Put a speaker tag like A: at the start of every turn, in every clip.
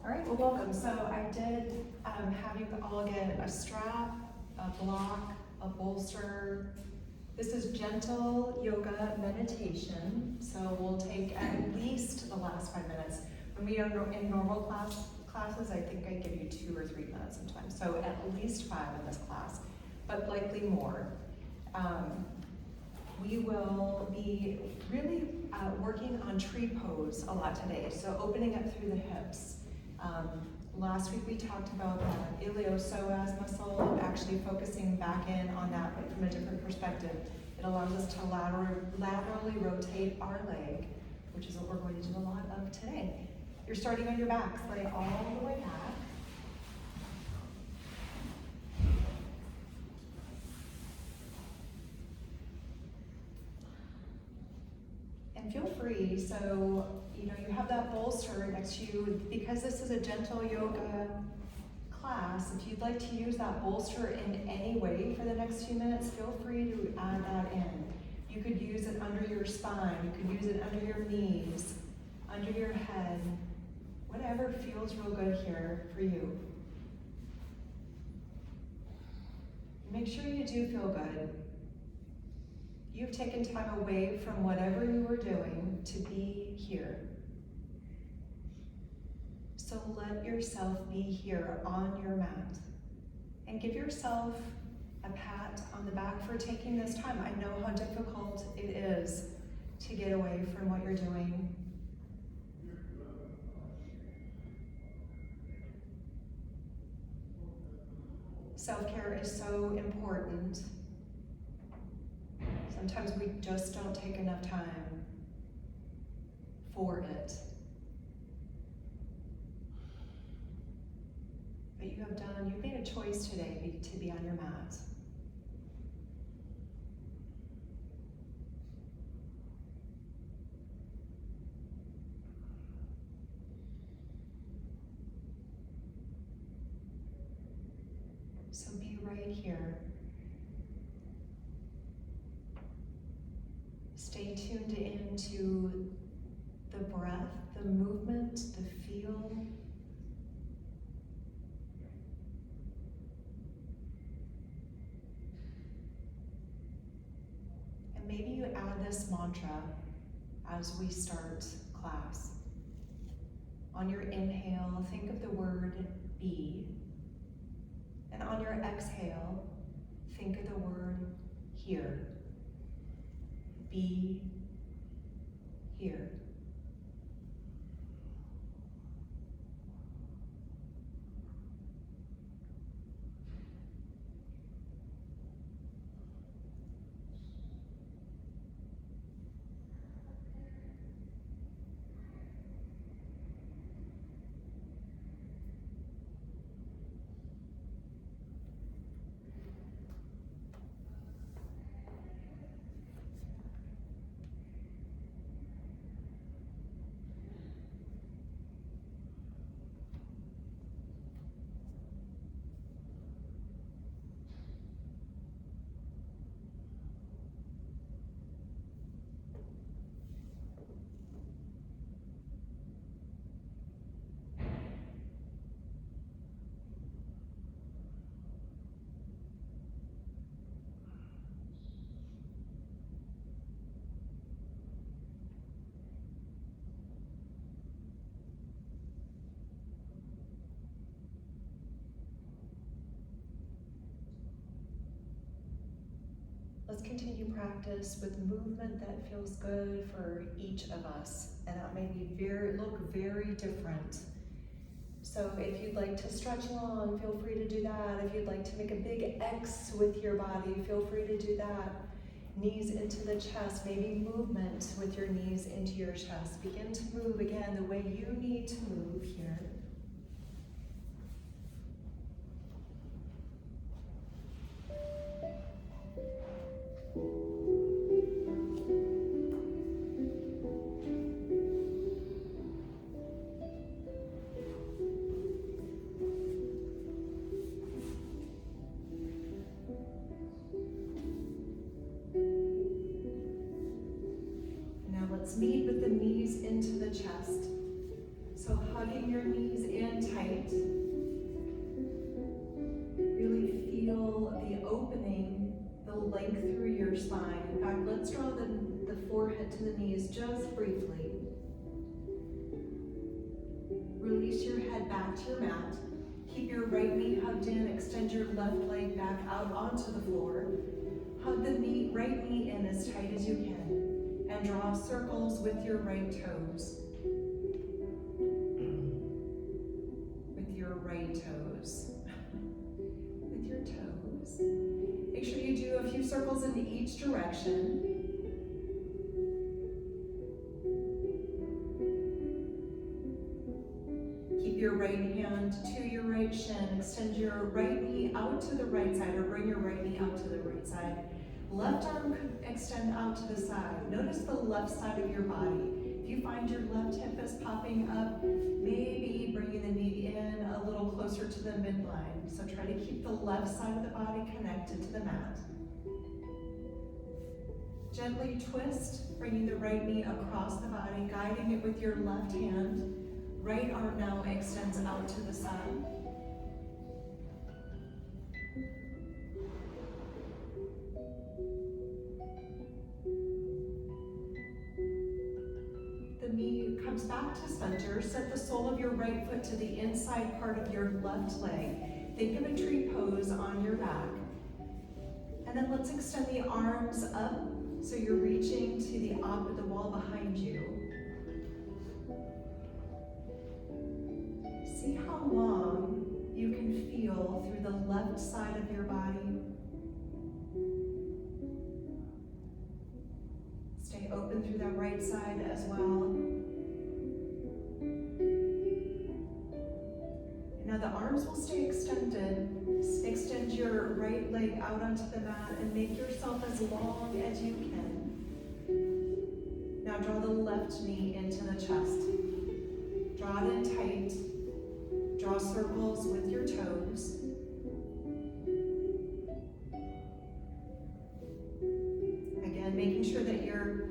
A: All right, well, welcome. So I did have you all get a strap, a block, a bolster. This is gentle yoga meditation. So we'll take at least the last 5 minutes. When we are in normal classes, I think I give you 2 or 3 minutes sometimes. So at least 5 in this class, but likely more. We will be really working on tree pose a lot today. So opening up through the hips. Last week we talked about the iliopsoas muscle, actually focusing back in on that but from a different perspective. It allows us to laterally rotate our leg, which is what we're going to do a lot of today. You're starting on your backs, lay all the way back. And feel free, so you have that bolster next to you. Because this is a gentle yoga class, if you'd like to use that bolster in any way for the next few minutes, feel free to add that in. You could use it under your spine, you could use it under your knees, under your head, whatever feels real good here for you. Make sure you do feel good. You've taken time away from whatever you were doing to be here. So let yourself be here on your mat. And give yourself a pat on the back for taking this time. I know how difficult it is to get away from what you're doing. Self-care is so important. Sometimes we just don't take enough time for it. But you've made a choice today to be on your mat. So be right here. Stay tuned into the breath, the movement, the feel. And maybe you add this mantra as we start class. On your inhale, think of the word be. And on your exhale, think of the word here. Be here. Let's continue practice with movement that feels good for each of us, and that may look very different. So if you'd like to stretch long, feel free to do that. If you'd like to make a big X with your body, feel free to do that. Knees into the chest, maybe movement with your knees into your chest. Begin to move again the way you need to move here. Let's meet with the knees into the chest. So hugging your knees into length through your spine. In fact, let's draw the forehead to the knees just briefly. Release your head back to your mat. Keep your right knee hugged in. Extend your left leg back out onto the floor. Hug the right knee in as tight as you can. And draw circles with your right toes. With your right toes. With your toes. Make sure you do a few circles in each direction. Keep your right hand to your right shin. Extend your right knee out to the right side, or bring your right knee out to the right side. Left arm could extend out to the side. Notice the left side of your body. If you find your left hip is popping up, maybe bringing the knee in a little closer to the midline. So try to keep the left side of the body connected to the mat. Gently twist, bringing the right knee across the body, guiding it with your left hand. Right arm now extends out to the side. The knee comes back to center. Set the sole of your right foot to the inside part of your left leg. Think of a tree pose on your back. And then let's extend the arms up so you're reaching to the wall behind you. See how long you can feel through the left side of your body. Stay open through that right side as well. Now the arms will stay extended. Extend your right leg out onto the mat and make yourself as long as you can. Now draw the left knee into the chest. Draw it in tight. Draw circles with your toes. Again, making sure that you're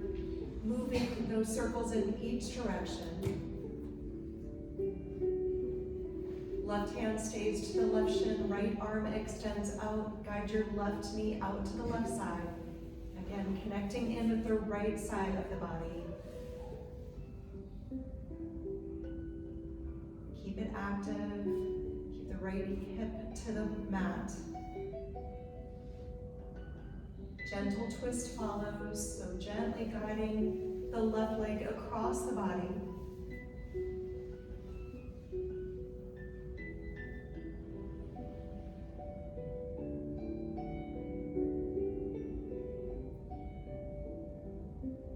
A: moving those circles in each direction. Left hand stays to the left shin, right arm extends out. Guide your left knee out to the left side. Again, connecting in with the right side of the body. Keep it active. Keep the right hip to the mat. Gentle twist follows, so gently guiding the left leg across the body.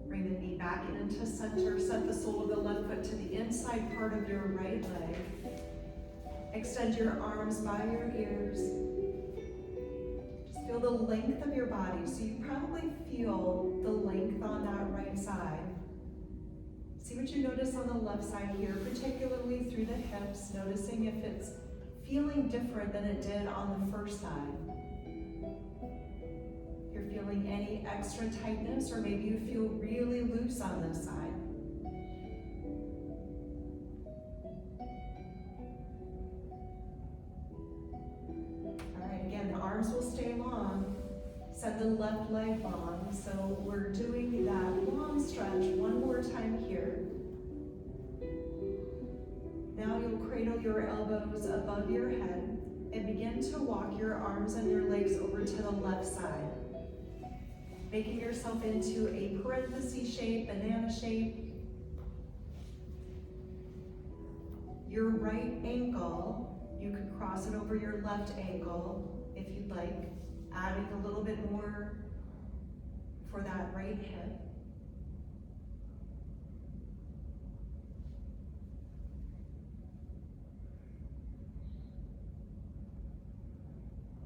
A: Bring the knee back into center. Set the sole of the left foot to the inside part of your right leg. Extend your arms by your ears. Just feel the length of your body. So you probably feel the length on that right side. See what you notice on the left side here, particularly through the hips, noticing if it's feeling different than it did on the first side. If you're feeling any extra tightness, or maybe you feel really loose on this side. Arms will stay long. Set the left leg long. So we're doing that long stretch one more time here. Now you'll cradle your elbows above your head and begin to walk your arms and your legs over to the left side. Making yourself into a parenthesis shape, banana shape. Your right ankle, you could cross it over your left ankle if you'd like, adding a little bit more for that right hip.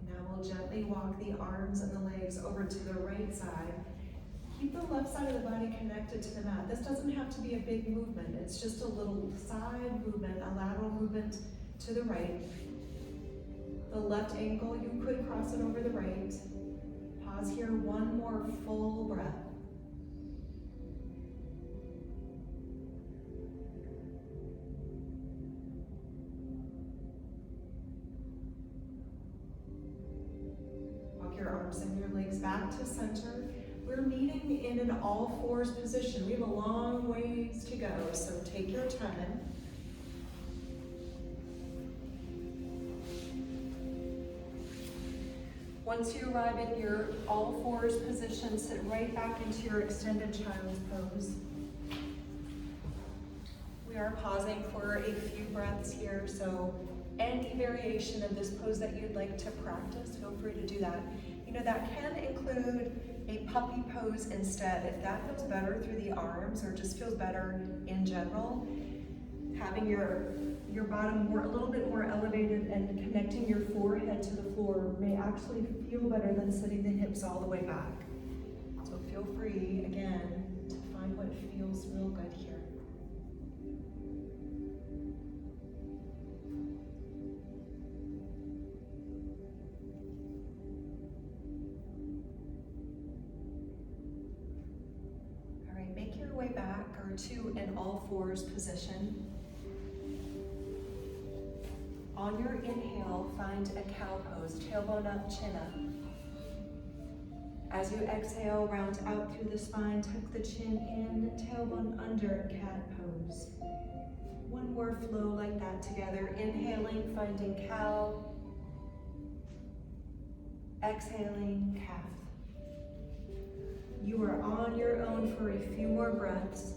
A: Now we'll gently walk the arms and the legs over to the right side. Keep the left side of the body connected to the mat. This doesn't have to be a big movement. It's just a little side movement, a lateral movement to the right. The left ankle, you could cross it over the right. Pause here, one more full breath. Walk your arms and your legs legs back to center. We're meeting in an all fours position. We have a long ways to go, so take your time. Once you arrive in your all fours position, sit right back into your extended child's pose. We are pausing for a few breaths here, so any variation of this pose that you'd like to practice, feel free to do that. You know, that can include a puppy pose instead. If that feels better through the arms or just feels better in general, having your bottom a little bit more elevated and connecting your forehead to the floor may actually feel better than sitting the hips all the way back. So feel free, again, to find what feels real good here. All right, make your way back or to an all fours position. On your inhale, find a cow pose, tailbone up, chin up. As you exhale, round out through the spine, tuck the chin in, tailbone under, cat pose. One more flow like that together. Inhaling, finding cow. Exhaling, calf. You are on your own for a few more breaths,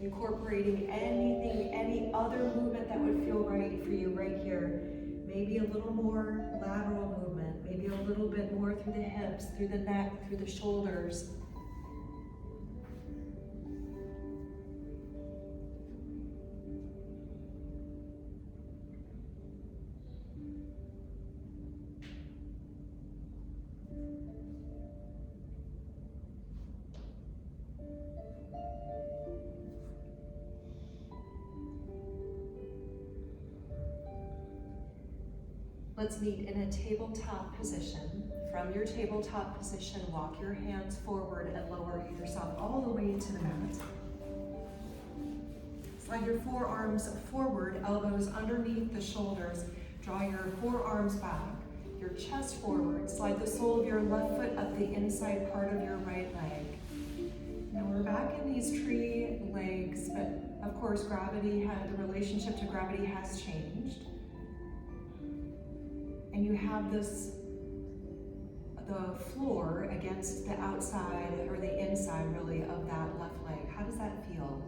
A: incorporating anything, any other movement that would feel right for you right here. Maybe a little more lateral movement, maybe a little bit more through the hips, through the neck, through the shoulders. Let's meet in a tabletop position. From your tabletop position, walk your hands forward and lower yourself all the way to the mat. Slide your forearms forward, elbows underneath the shoulders. Draw your forearms back, your chest forward. Slide the sole of your left foot up the inside part of your right leg. Now we're back in these tree legs, but of course the relationship to gravity has changed. And you have the floor against the outside or the inside really of that left leg. How does that feel?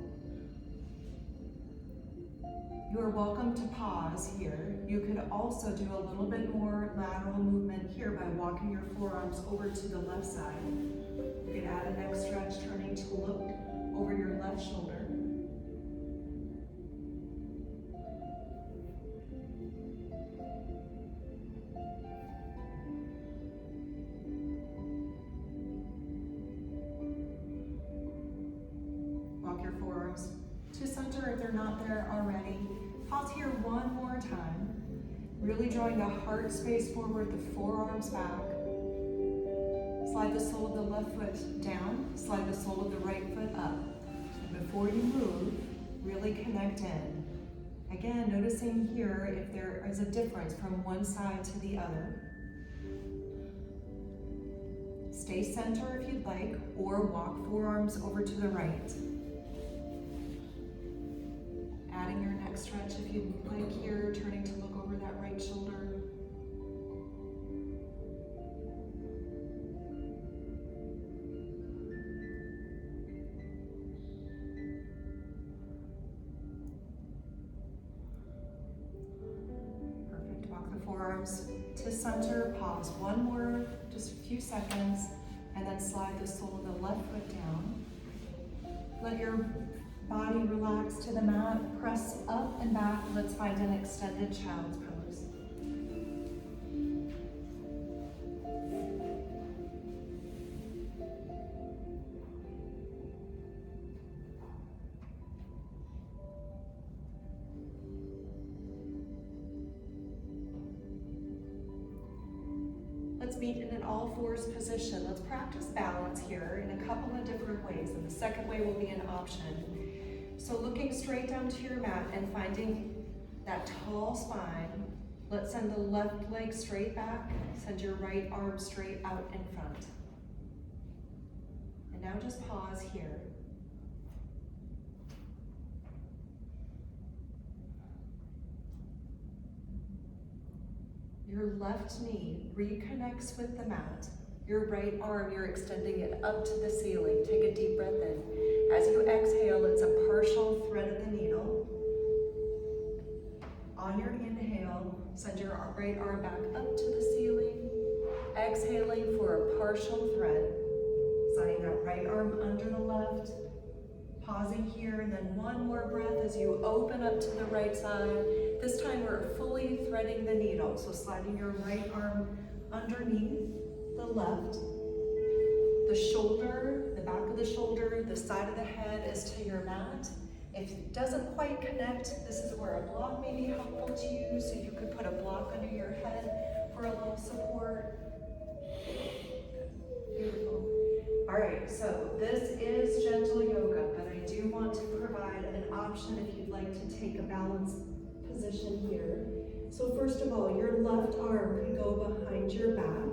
A: You are welcome to pause here. You could also do a little bit more lateral movement here by walking your forearms over to the left side. You could add a neck stretch, turning to look over your left shoulder. To center if they're not there already. Pause here one more time. Really drawing the heart space forward, the forearms back. Slide the sole of the left foot down, slide the sole of the right foot up. And before you move, really connect in. Again, noticing here if there is a difference from one side to the other. Stay center if you'd like, or walk forearms over to the right. Adding your neck stretch if you'd like here, turning to look over that right shoulder. Perfect, walk the forearms to center, pause one more, just a few seconds, and then slide the sole of the left foot down. Let your body relax to the mat, press up and back. Let's find an extended child's pose. Let's meet in an all fours position. Let's practice balance here in a couple of different ways, and the second way will be an option. So looking straight down to your mat and finding that tall spine. Let's send the left leg straight back, send your right arm straight out in front. And now just pause here. Your left knee reconnects with the mat. Your right arm, you're extending it up to the ceiling. Take a deep breath in. As you exhale, it's a partial thread of the needle. On your inhale, send your right arm back up to the ceiling. Exhaling for a partial thread. Sliding that right arm under the left. Pausing here, and then one more breath as you open up to the right side. This time we're fully threading the needle. So sliding your right arm underneath the left. The shoulder, the back of the shoulder, the side of the head is to your mat. If it doesn't quite connect, this is where a block may be helpful to you. So you could put a block under your head for a little support. Beautiful. All right, so this is gentle yoga, but I do want to provide an option if you'd like to take a balanced position here. So first of all, your left arm could go behind your back.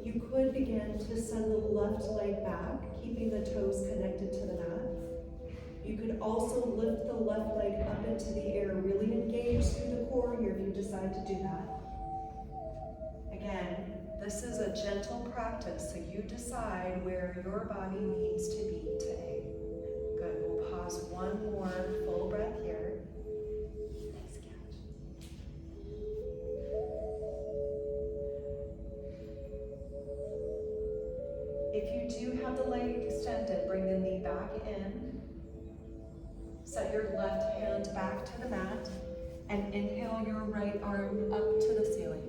A: You could begin to send the left leg back, keeping the toes connected to the mat. You could also lift the left leg up into the air, really engage through the core here if you decide to do that. Again, this is a gentle practice, so you decide where your body needs to be today. Good, we'll pause one more full breath here. Nice catch. If you do have the leg extended, bring the knee back in. Set your left hand back to the mat and inhale your right arm up to the ceiling.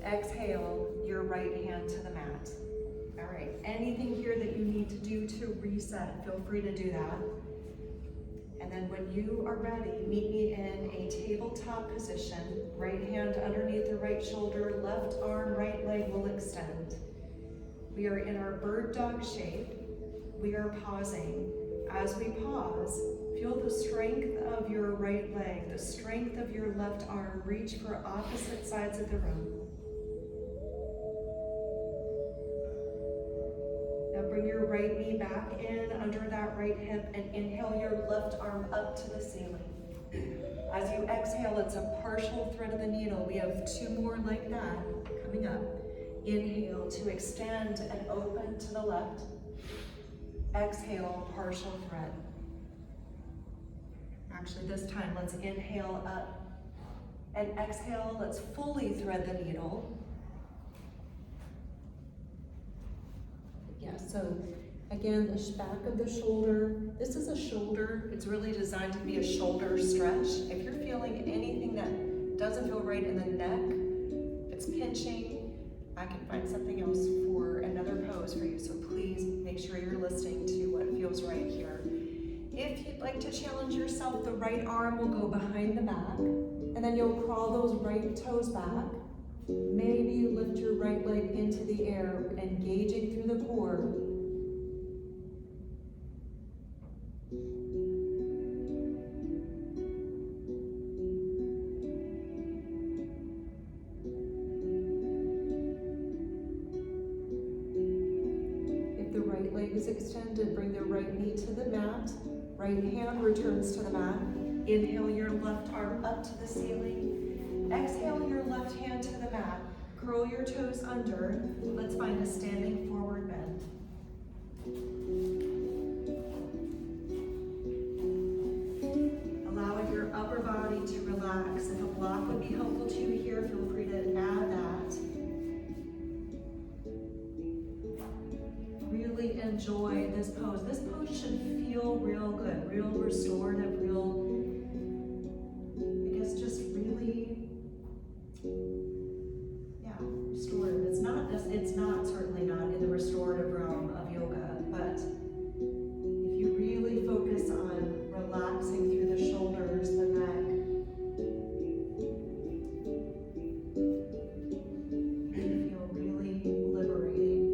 A: Exhale your right hand to the mat. All right, anything here that you need to do to reset, feel free to do that. And then when you are ready, meet me in a tabletop position. Right hand underneath the right shoulder, left arm, right leg will extend. We are in our bird dog shape. We are pausing. As we pause, feel the strength of your right leg, the strength of your left arm. Reach for opposite sides of the room. Now bring your right knee back in under that right hip and inhale your left arm up to the ceiling. As you exhale, it's a partial thread of the needle. We have two more like that coming up. Inhale to extend and open to the left. Exhale, partial thread. Actually, this time, let's inhale up. And exhale, let's fully thread the needle. Yeah, so again, the back of the shoulder. This is a shoulder. It's really designed to be a shoulder stretch. If you're feeling anything that doesn't feel right in the neck, if it's pinching, I can find something else for another pose for you. So please make sure you're listening to what feels right here. If you'd like to challenge yourself, the right arm will go behind the back, and then you'll crawl those right toes back. Maybe you lift your right leg into the air, engaging through the core. If the right leg is extended, bring the right knee to the mat. Right hand returns to the mat. Inhale your left arm up to the ceiling. Exhale your left hand to the mat. Curl your toes under. Let's find a standing forward bend. Allowing your upper body to relax. If a block would be helpful to you here, feel free to add that. Really enjoy this pose. This pose should feel real good, real restorative, real, I guess just really, yeah, restorative. It's not certainly not in the restorative realm of yoga, but if you really focus on relaxing through the shoulders, the neck, you feel really liberating.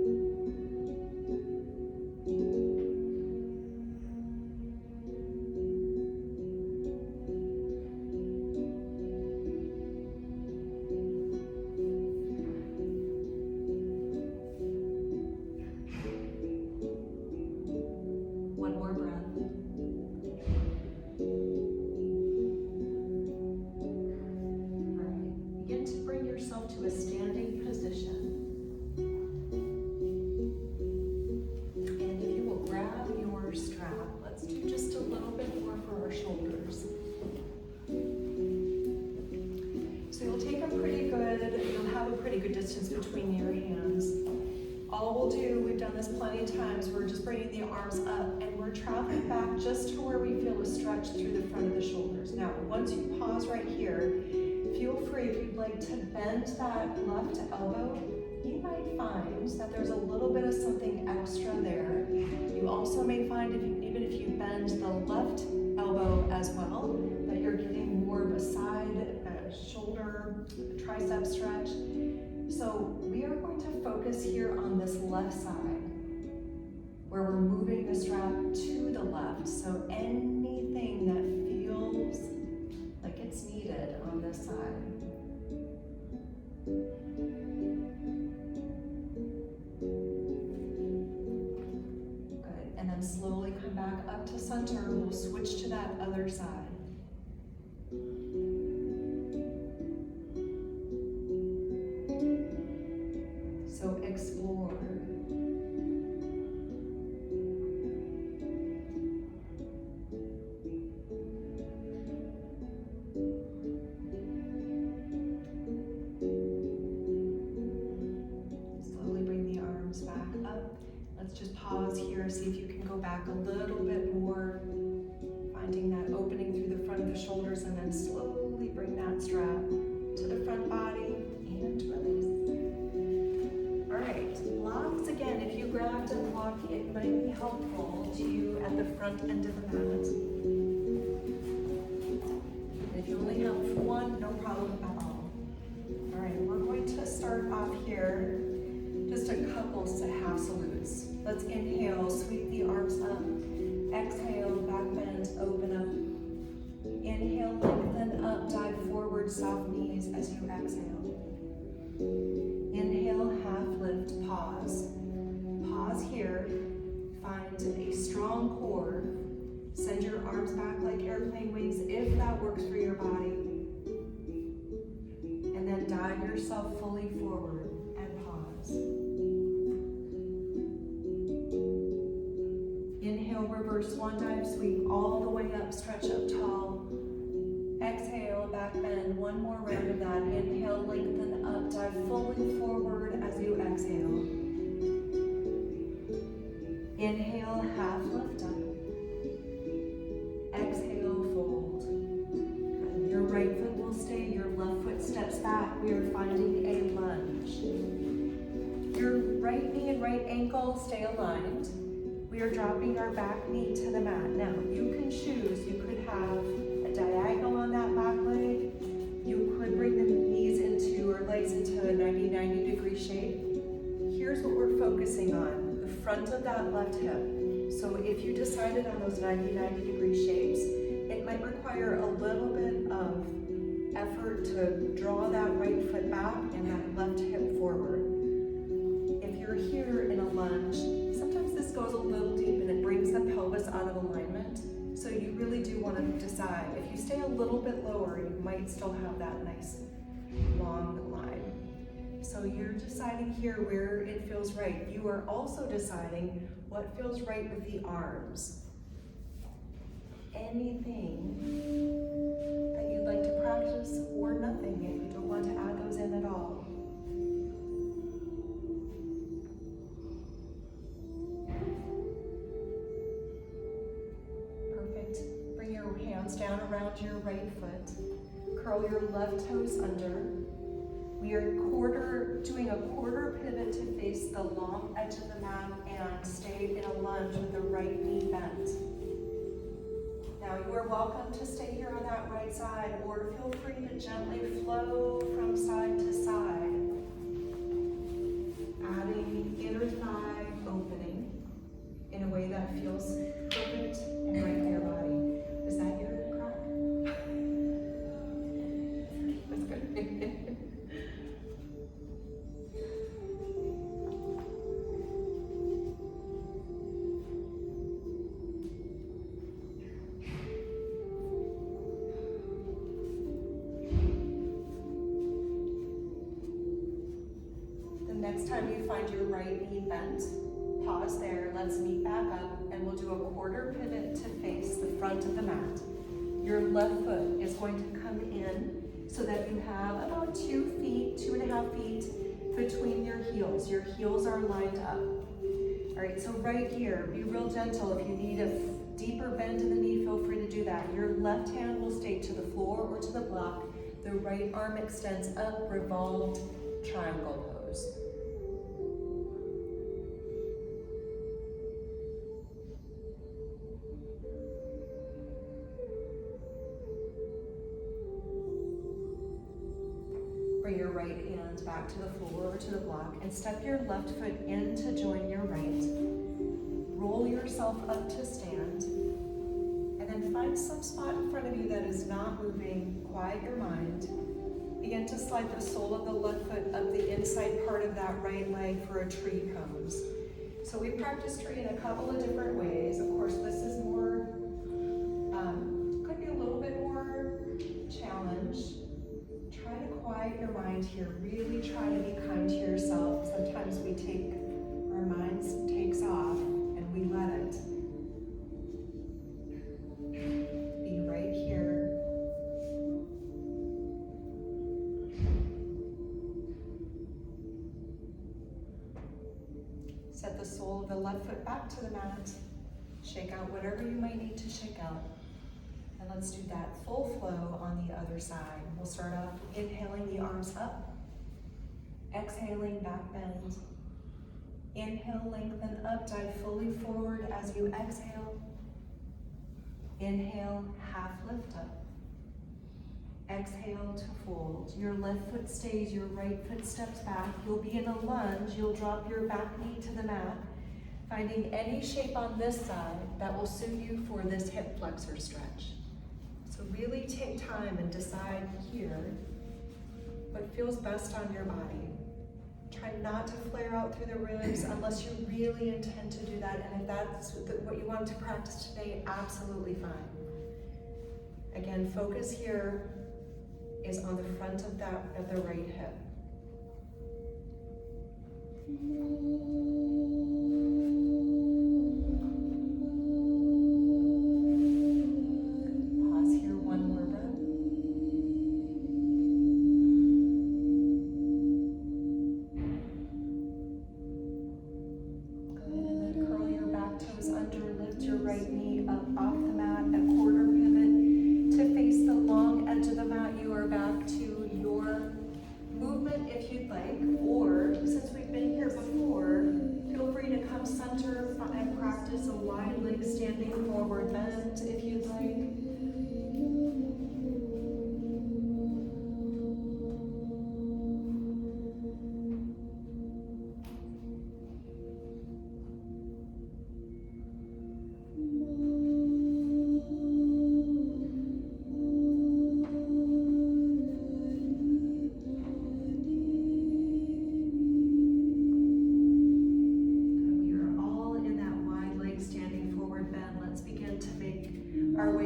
A: distance between your hands. All we'll do, we've done this plenty of times, we're just bringing the arms up and we're traveling back just to where we feel a stretch through the front of the shoulders. Now, once you pause right here, feel free if you'd like to bend that left elbow. You might find that there's a little bit of something extra there. You also may find, even if you bend the left elbow as well, that you're getting more of a side, shoulder, tricep stretch. So we are going to focus here on this left side, where we're moving the strap to the left. So anything that feels like it's needed on this side. Good, and then slowly come back up to center. We'll switch to that other side. So explore. Slowly bring the arms back up. Let's just pause here, see if you can go back a little bit more, finding that opening through the front of the shoulders, and then slowly bring that strap to the front body and release. Alright, blocks again. If you grabbed a block, it might be helpful to you at the front end of the mat. And if you only have one, no problem at all. Alright, we're going to start off here, just a couple half salutes. Let's inhale, sweep the arms up. Exhale, back bend, open up. Inhale, lengthen up, dive forward, soft knees as you exhale. Inhale, half lift, pause. Pause here, find a strong core. Send your arms back like airplane wings if that works for your body. And then dive yourself fully forward and pause. Inhale, reverse swan dive, sweep all the way up, stretch up tall. Exhale, back bend, one more round of that. Inhale, lengthen up, dive fully forward as you exhale. Inhale, half lift up. Exhale, fold. And your right foot will stay, your left foot steps back. We are finding a lunge. Your right knee and right ankle stay aligned. We are dropping our back knee to the mat. Now, you can choose, you could have a diagonal on that back leg. You could bring the knees into, or legs into a 90 degree shape. Here's what we're focusing on, the front of that left hip. So if you decided on those 90 degree shapes, it might require a little bit of effort to draw that right foot back and that left hip forward. If you're here in a lunge, sometimes this goes a little deep and it brings the pelvis out of alignment. So you really do want to decide. If you stay a little bit lower, you might still have that nice long line. So you're deciding here where it feels right. You are also deciding what feels right with the arms. Anything that you'd like to practice or nothing if you don't want to add those in at all. Down around your right foot. Curl your left toes under. We are doing a quarter pivot to face the long edge of the mat and stay in a lunge with the right knee bent. Now you are welcome to stay here on that right side, or feel free to gently flow from side to side. Adding inner thigh opening in a way that feels perfect and right in your body. Is that your crack? That's good. The next time you find your right knee bent, pause there, let's meet back up, and we'll do a quarter pivot to face the front of the mat. Your left foot is going to come in so that you have about 2 feet, 2.5 feet between your heels. Your heels are lined up. All right, so right here, be real gentle. If you need a deeper bend in the knee, feel free to do that. Your left hand will stay to the floor or to the block. The right arm extends up, revolved triangle pose. Bring your right hand back to the floor or to the block and step your left foot in to join your right. Roll yourself up to stand and then find some spot in front of you that is not moving. Quiet your mind. Begin to slide the sole of the left foot up the inside part of that right leg for a tree pose. So we practice tree in a couple of different ways. Of course, this is more, could be a little bit more challenge. Try to quiet your mind here. Really try to be kind to yourself. Sometimes we take, our minds takes off and we let it. Be right here. Set the sole of the left foot back to the mat. Shake out whatever you might need to shake out. And let's do that full flow on the other side. We'll start off inhaling the arms up. Exhaling, back bend. Inhale, lengthen up, dive fully forward as you exhale. Inhale, half lift up. Exhale to fold. Your left foot stays, your right foot steps back. You'll be in a lunge. You'll drop your back knee to the mat, finding any shape on this side that will suit you for this hip flexor stretch. So really take time and decide here what feels best on your body. Try not to flare out through the ribs unless you really intend to do that. And if that's what you want to practice today, absolutely fine. Again, focus here is on the front of the right hip.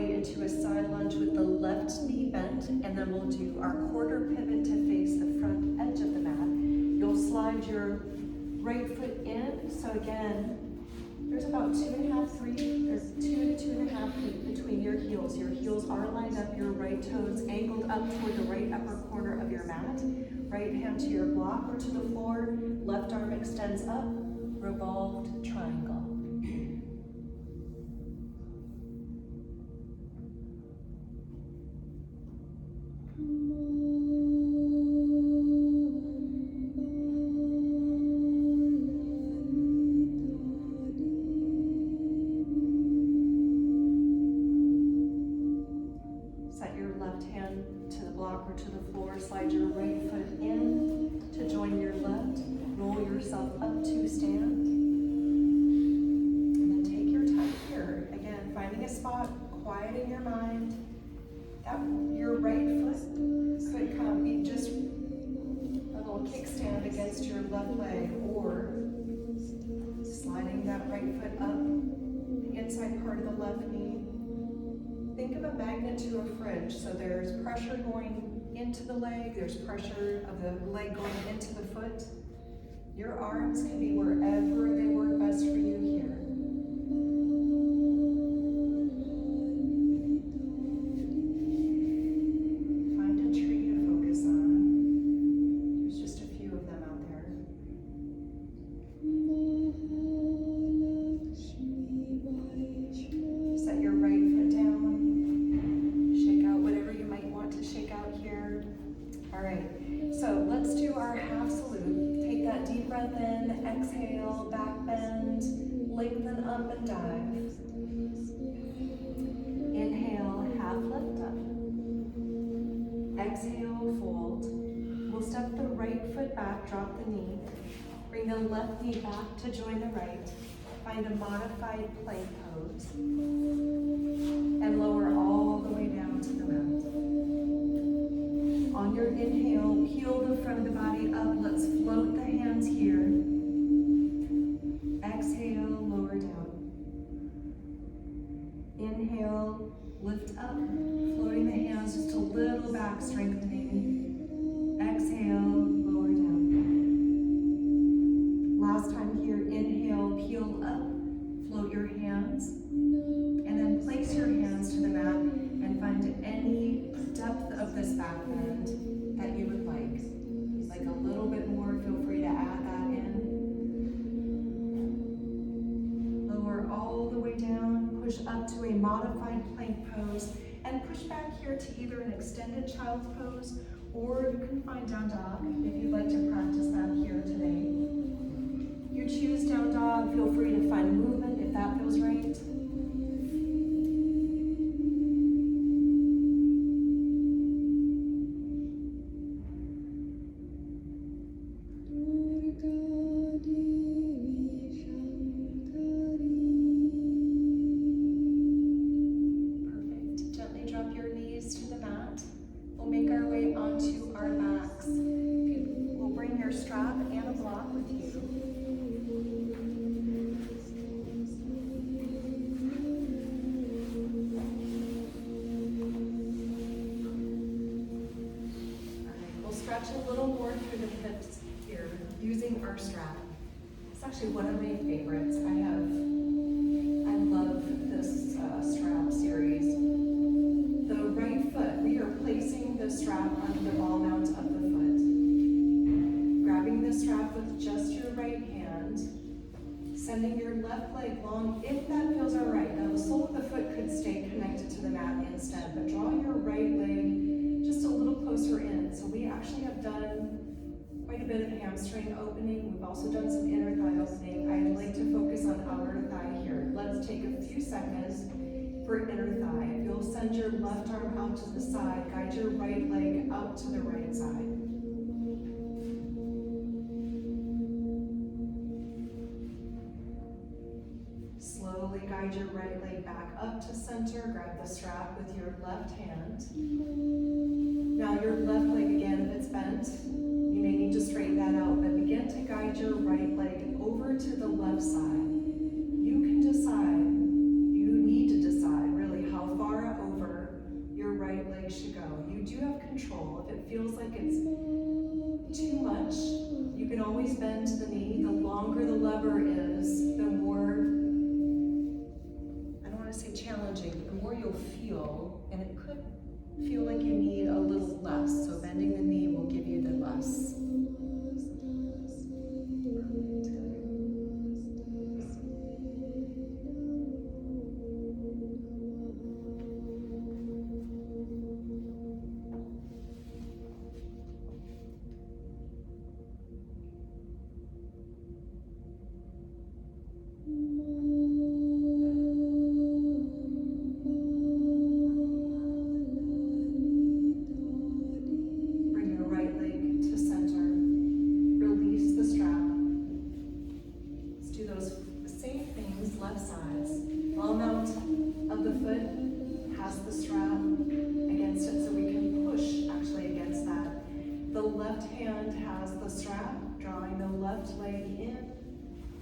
A: Into a side lunge with the left knee bent, and then we'll do our quarter pivot to face the front edge of the mat. You'll slide your right foot in. So again, there's about 2 to 2.5 feet between your heels. Your heels are lined up, your right toes angled up toward the right upper corner of your mat. Right hand to your block or to the floor. Left arm extends up, revolved triangle. Slide your right foot in to join your left. Roll yourself up to stand. And then take your time here. Again, finding a spot, quieting your mind. That your right foot could come be just a little kickstand against your left leg, or sliding that right foot up the inside part of the left knee. Think of a magnet to a fridge. So there's pressure going into the leg, there's pressure of the leg going into the foot. Your arms can be wherever they work best for you here. Find a tree to focus on. There's just a few of them out there. exhale, fold. We'll step the right foot back, drop the knee. Bring the left knee back to join the right. Find a modified plank pose. And lower all the way down to the mat. On your inhale, peel the front of the body up. Let's float the hands here. Exhale, lower down. Inhale, lift up, floating the hands just a little back, strengthening. Exhale, lower down. Last time here, inhale, peel up, float your hands, and then place your hands to the mat and find any depth of this back bend that you would like. If you'd like a little bit more, feel free to add that in. Lower all the way down, push up to a modified plank pose, and push back here to either an extended child's pose, or you can find down dog if you'd like to practice that here today. You choose down dog, feel free to find movement if that feels right. Perfect. Gently drop your knees to the mat. We'll make our way onto our backs. We'll bring your strap and a block with you. Stretch a little more through the hips here using our strap. It's actually one of my favorites. I love this strap series. The right foot, we are placing the strap on the ball mount of the foot. Grabbing the strap with just your right hand, sending your left leg long if that feels all right. Now the sole of the foot could stay connected to the mat instead, but draw your right leg just a little closer in. So we actually have done quite a bit of hamstring opening. We've also done some inner thigh opening. I'd like to focus on outer thigh here. Let's take a few seconds for inner thigh. You'll send your left arm out to the side, guide your right leg out to the right side. Slowly guide your right leg back up to center. Grab the strap with your left hand. Now your left leg again, if it's bent, you may need to straighten that out, but begin to guide your right leg over to the left side. You can decide, you need to decide really how far over your right leg should go. You do have control. If it feels like it's too much, you can always bend the knee. The longer the lever is, the more, I don't want to say challenging, the more you'll feel, and it could feel like you need a little less, so bending the knee will give you the less.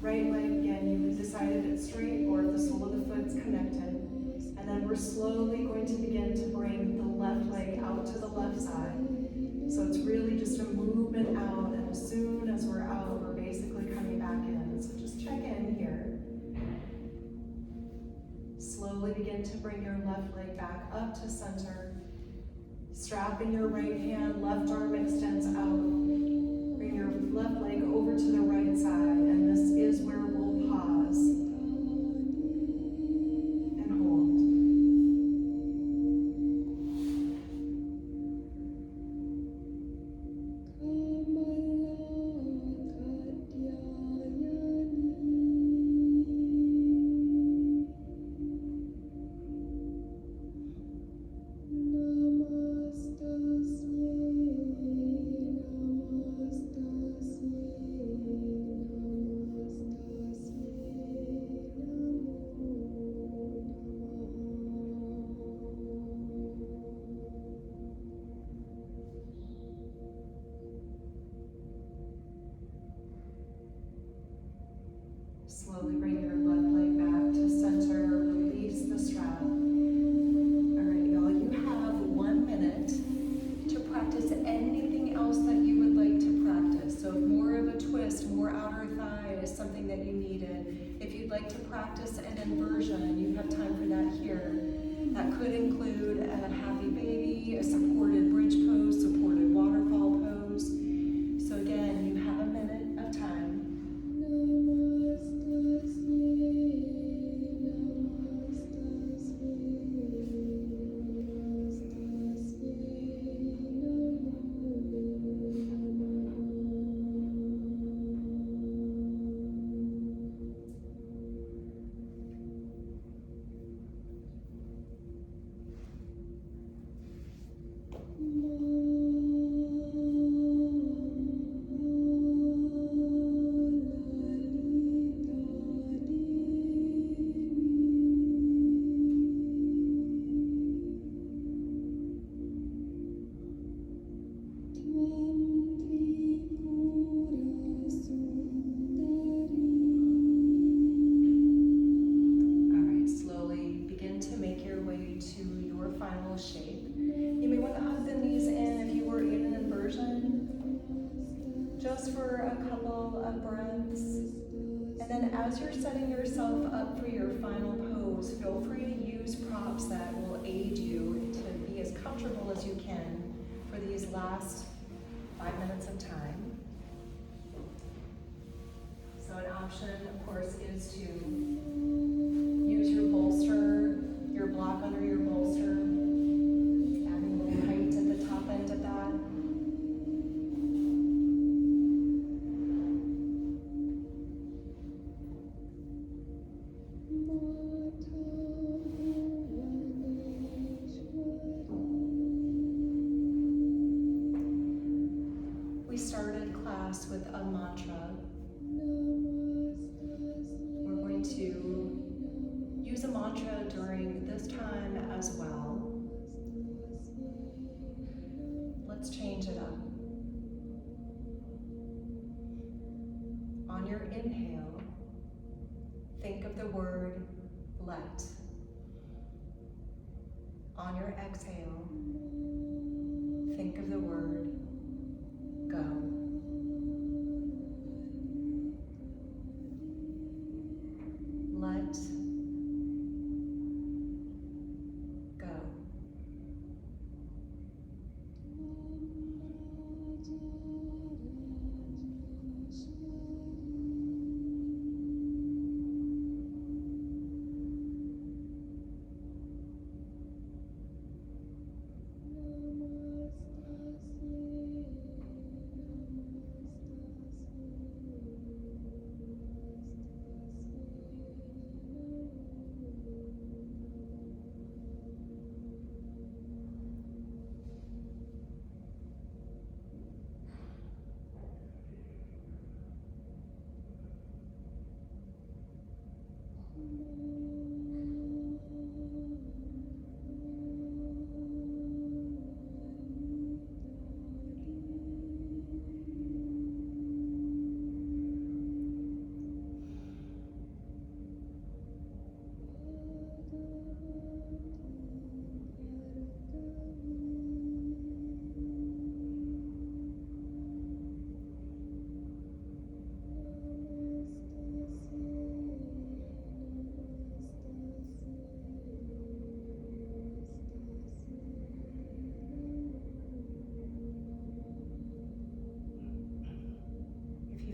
A: Right leg, again, you've decided it's straight or if the sole of the foot's connected. And then we're slowly going to begin to bring the left leg out to the left side. So it's really just a movement out, and as soon as we're out, we're basically coming back in. So just check in here. Slowly begin to bring your left leg back up to center. Strap in your right hand, left arm extends out. Bring your left leg over to the right side, and this is where we'll pause and hold. just for a couple of breaths. And then as you're setting yourself up for your final pose, feel free to use props that will aid you to be as comfortable as you can for these last 5 minutes of time. So an option, of course, is to use your bolster, your block under your bolster, adding a little height at the top end of that. We started class with a mantra. We're going to use a mantra during this time as well. Let's change it up. On your inhale, think of the word let. On your exhale, think of the word go. Let go.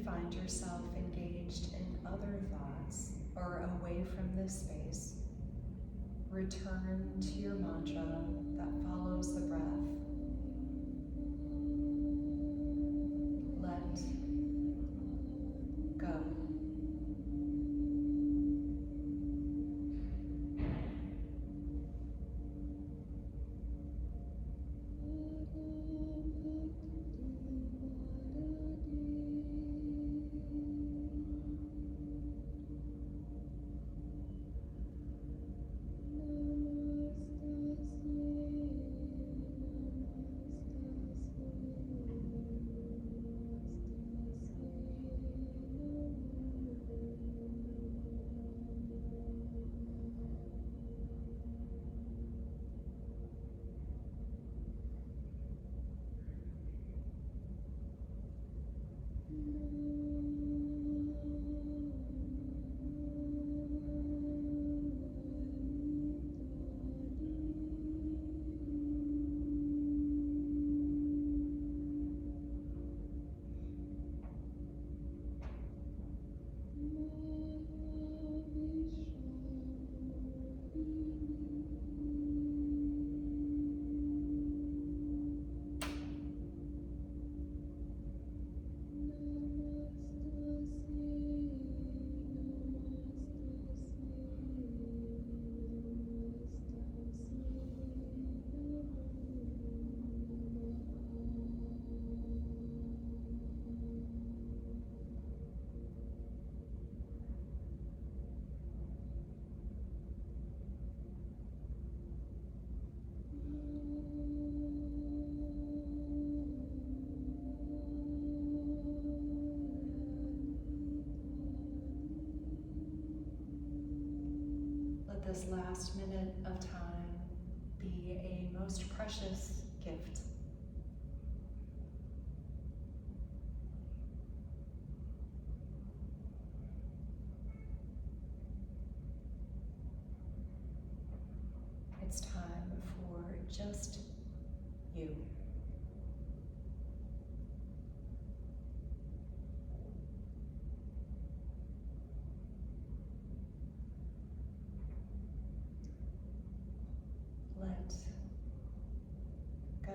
A: Find yourself engaged in other thoughts or away from this space, return to your mantra that follows the breath. Let go. This last minute of time be a most precious gift. just you. Let go.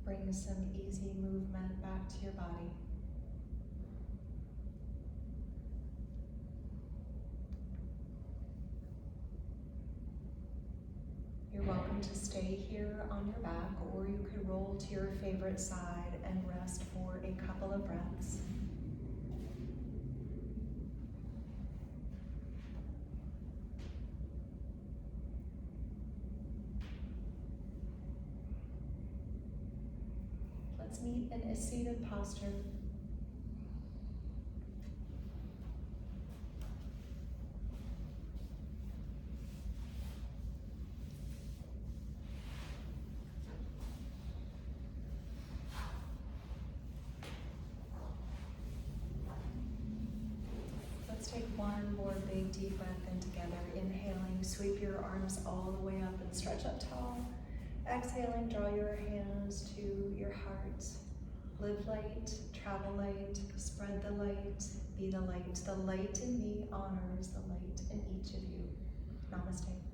A: Bring some easy movement back to your body. You're welcome to stay here on your back, or you could roll to your favorite side and rest for a couple of breaths. Let's meet in a seated posture. Let's take one more big deep breath in together. Inhaling, sweep your arms all the way up and stretch up tall. Exhaling, draw your hands to your heart. Live light, travel light, spread the light, be the light. The light in me honors the light in each of you. Namaste.